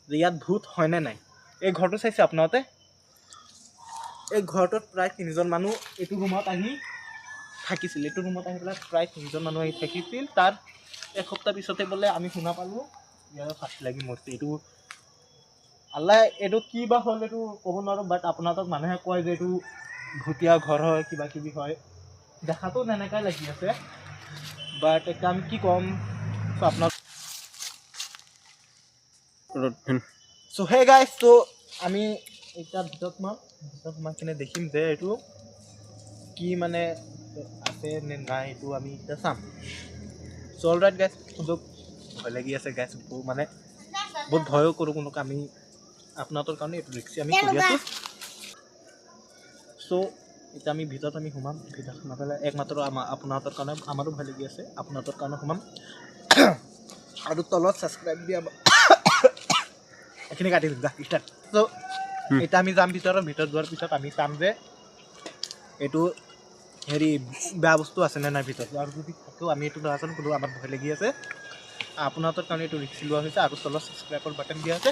যে ইয়াত ভূত হয়নে নাই। এই ঘৰটো চাইছে আপোনালোকে, এই ঘৰটোত প্ৰায় 3জন মানুহ এইটো ৰুমত আহি থাকিছিল। এইটো ৰুমত আহি পেলাই প্ৰায় 3জন মানুহ আহি থাকিছিল। তাৰ এসপ্তাহ পিছতে বোলে আমি শুনা পালোঁ ইয়াৰ ফাঁচি লাগি মৰিছে। এইটো আল্লাহ, এইটো কি বা হ'ল এইটো ক'ব নোৱাৰোঁ, বাট আপোনালোকক মানুহে কয় যে এইটো ভূতীয়া ঘৰ হয়, কিবা কিবি হয়। দেখাতো তেনেকাই লাগি আছে, বাট এতিয়া আমি কি ক'ম। চ' আপোনাক চ' হে গাইজ, ত' আমি এতিয়া ভিতৰত সোমাই কিনে দেখিম যে এইটো কি মানে আছে নে নাই, এইটো আমি এতিয়া চাম। চ' অলৰাইট গাইজ, খুব ভয় লাগি আছে গাইজ, মানে বহুত ভয়ো কৰোঁ কোনোক। আমি আপোনালোকৰ কাৰণে এইটো ৰিক্সি আমি কৰি আছোঁ। চ' এতিয়া আমি ভিতৰত সোমাম। ভিতৰত সোমাই পেলাই একমাত্ৰ আপোনালোকৰ কাৰণে আমাৰো ভয় লাগি আছে, আপোনালোকৰ কাৰণে সোমাম। আৰু তলত ছাবস্ক্ৰাইব দিয়া এইখিনি কাটি দিম ষ্টাৰ্ট। চ' এতিয়া আমি যাম ভিতৰত যোৱাৰ পিছত আমি চাম যে এইটো হেৰি বেয়া বস্তু আছেনে নাই ভিতৰত, আৰু যদি থাকেও আমি এইটো নাজানো, কোনো আমাৰ ভয় লাগি আছে। আপোনালোকৰ কাৰণে এইটো ৰিক্সি লোৱা হৈছে। আৰু তলত ছাবস্ক্ৰাইবৰ বাটন দিয়া আছে,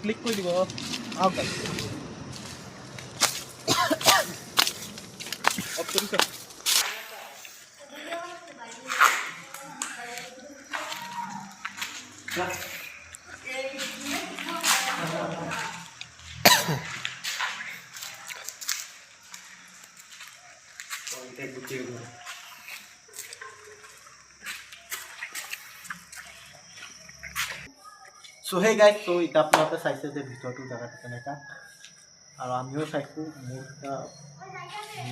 ক্লিক কৰি দিব। আহক চ' সেই গাইজ, ত' এতিয়া আপোনালোকে চাইছে যে ভিতৰটো জেগাটো কেনেকুৱা, আৰু আমিও চাইছোঁ। মোৰ এতিয়া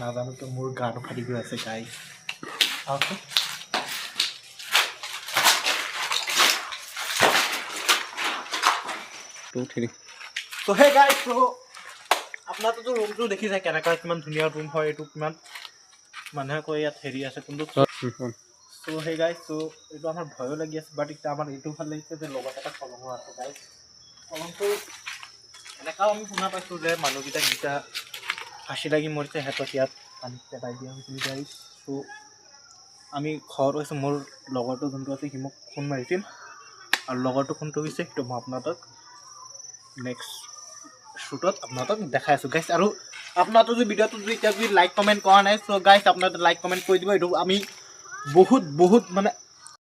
নাজানো, তো মোৰ গাটো ফাটি গৈ আছে গাইজ। চাওকচোন, ত' সেই গাইজ, ত' আপোনালোকেতো ৰুমটো দেখিছে কেনেকুৱা, কিমান ধুনীয়া ৰুম হয় এইটো। কিমান মানুহে কয় ইয়াত হেৰি আছে, কিন্তু চ' সেই গাইজ, চ' এইটো আমাৰ ভয়ো লাগি আছে। বাট এতিয়া আমাৰ এইটো ভাল লাগিছে যে লগত এটা কলমো আছে গাইজ। কলমটো এনেকুৱাও আমি শুনা পাইছোঁ যে মানুহকেইটা যেতিয়া ফাঁচি লাগি মৰিছে সিহঁতক ইয়াত পানীত পেলাই দিয়া হৈছিল গাইজ। চ' আমি ঘৰত হৈছোঁ, মোৰ লগৰটো যোনটো আছে সি মোক ফোন মাৰিছিল, আৰু লগৰটো ফোনটো হৈছে সেইটো মই আপোনালোকক নেক্সট শ্বুটত আপোনালোকক দেখাই আছোঁ গাইজ। আৰু আপোনালোকে যদি ভিডিঅ'টো যদি এতিয়া যদি লাইক কমেণ্ট কৰা নাই, চ' গাইজ আপোনালোকে লাইক কমেণ্ট কৰি দিব। এইটো আমি বহুত মানে